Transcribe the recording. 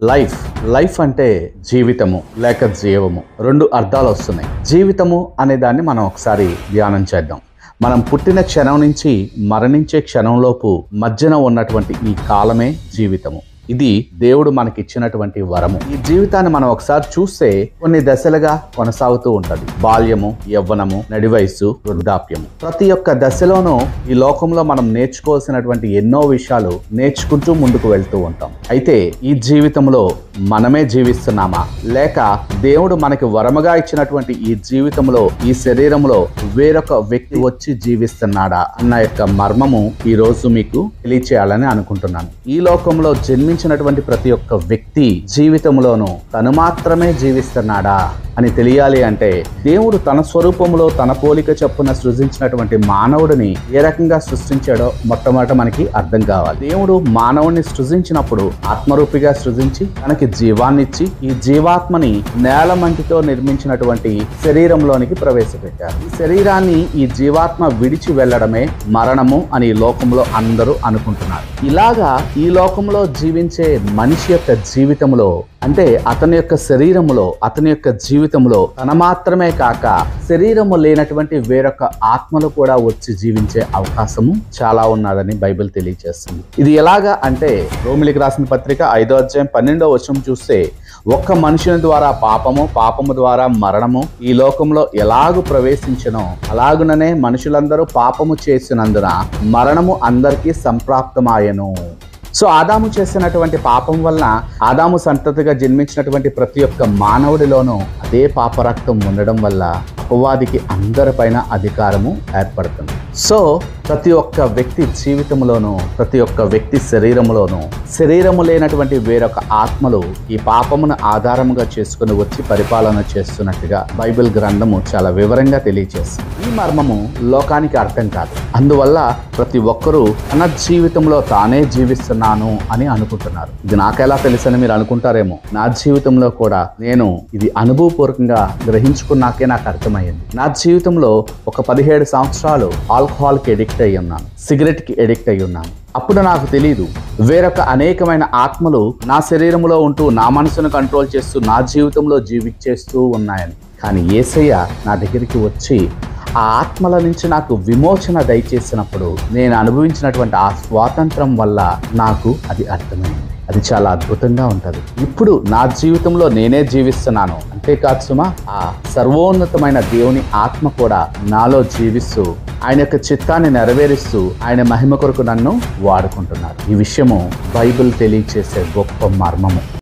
Life అంటే జీవితము లేక జీవము రెండు అర్థాలు వస్తున్నాయి. జీవితము అనే దాన్ని మనం ఒకసారి ధ్యానం చేద్దాం. మనం పుట్టిన క్షణం నుంచి మరణించే క్షణంలోపు మధ్యన ఉన్నటువంటి ఈ కాలమే జీవితము. ఇది దేవుడు మనకిచ్చినటువంటి వరము. ఈ జీవితాన్ని మనం ఒకసారి చూస్తే కొన్ని దశలుగా కొనసాగుతూ ఉంటది. బాల్యము, యవ్వనము, నడివయస్సు, వృద్ధాప్యము. ప్రతి ఒక్క దశలోనూ ఈ లోకంలో మనం నేర్చుకోవాల్సినటువంటి ఎన్నో విషయాలు నేర్చుకుంటూ ముందుకు వెళ్తూ ఉంటాం. అయితే ఈ జీవితంలో మనమే జీవిస్తున్నామా, లేక దేవుడు మనకి వరముగా ఇచ్చినటువంటి ఈ జీవితంలో, ఈ శరీరంలో వేరొక వ్యక్తి వచ్చి జీవిస్తున్నాడా అన్న యొక్క మర్మము ఈ రోజు మీకు తెలియచేయాలని అనుకుంటున్నాను. ఈ లోకంలో జన్మించినటువంటి ప్రతి ఒక్క వ్యక్తి జీవితంలోనూ తను మాత్రమే జీవిస్తున్నాడా అని తెలియాలి అంటే దేవుడు తన స్వరూపంలో తన పోలిక చొప్పున సృజించినటువంటి మానవుడిని ఏ రకంగా సృష్టించాడో మొట్టమొదట మనకి అర్థం కావాలి. దేవుడు మానవుడిని సృజించినప్పుడు ఆత్మరూపిగా సృజించి తనకి జీవాన్నిచ్చి ఈ జీవాత్మని నేల మంటితో నిర్మించినటువంటి శరీరంలోనికి ప్రవేశపెట్టారు. ఈ శరీరాన్ని ఈ జీవాత్మ విడిచి వెళ్ళడమే మరణము అని లోకంలో అందరూ అనుకుంటున్నారు. ఇలాగా ఈ లోకంలో జీవించే మనిషి యొక్క జీవితంలో, అంటే అతని యొక్క శరీరములో, అతని యొక్క జీవితంలో తన మాత్రమే కాక శరీరము లేనటువంటి వేరొక ఆత్మలు కూడా వచ్చి జీవించే అవకాశము చాలా ఉన్నదని బైబిల్ తెలియజేస్తుంది. ఇది ఎలాగా అంటే రోమిలికి రాసిన పత్రిక 5వ అధ్యాయం 12వ వచనం చూస్తే, ఒక్క మనుషుని ద్వారా పాపము ద్వారా మరణము ఈ లోకంలో ఎలాగు ప్రవేశించనో అలాగుననే మనుషులందరూ పాపము చేసినందున మరణము అందరికీ సంప్రాప్తమాయెను. సో ఆదాము చేసినటువంటి పాపం వలన ఆదాము సంతతిగా జన్మించినటువంటి ప్రతి ఒక్క మానవుడిలోనూ అదే పాపరక్తం ఉండడం వల్ల అపవాదికి అందరిపైన అధికారము ఏర్పడుతుంది. సో ప్రతి ఒక్క వ్యక్తి జీవితంలోనూ, ప్రతి ఒక్క వ్యక్తి శరీరంలోనూ శరీరము లేనటువంటి వేరొక ఆత్మలు ఈ పాపమును ఆధారముగా చేసుకుని వచ్చి పరిపాలన చేస్తున్నట్టుగా బైబిల్ గ్రంథము చాలా వివరంగా తెలియజేస్తుంది. ఈ మర్మము లోకానికి అర్థం కాదు. అందువల్ల ప్రతి ఒక్కరూ తన జీవితంలో తానే జీవిస్తున్నాను అని అనుకుంటున్నారు. ఇది నాకెలా తెలుసని మీరు అనుకుంటారేమో. నా జీవితంలో కూడా నేను ఇది అనుభవపూర్వకంగా గ్రహించుకున్నాకే నాకు అర్థమైంది. నా జీవితంలో ఒక 17 సంవత్సరాలు ఆల్కహాల్కి ఎడిక్ట్ అయ్యి ఉన్నాను, సిగరెట్కి ఎడిక్ట్ అయ్యి ఉన్నాను. అప్పుడు నాకు తెలియదు వేరొక అనేకమైన ఆత్మలు నా శరీరంలో ఉంటూ నా మనసును కంట్రోల్ చేస్తూ నా జీవితంలో జీవించేస్తూ ఉన్నాయని. కానీ యేసయ్య నా దగ్గరికి వచ్చి ఆ ఆత్మల నుంచి నాకు విమోచన దయచేసినప్పుడు నేను అనుభవించినటువంటి ఆ స్వాతంత్రం వల్ల నాకు అది అర్థమైంది. అది చాలా అద్భుతంగా ఉంటుంది. ఇప్పుడు నా జీవితంలో నేనే జీవిస్తున్నాను. అంతేకాదు సుమా, ఆ సర్వోన్నతమైన దేవుని ఆత్మ కూడా నాలో జీవిస్తూ ఆయన యొక్క చిత్తాన్ని నెరవేరుస్తూ ఆయన మహిమ కొరకు నన్ను వాడుకుంటున్నారు. ఈ విషయము బైబిల్ తెలియచేసే గొప్ప మర్మము.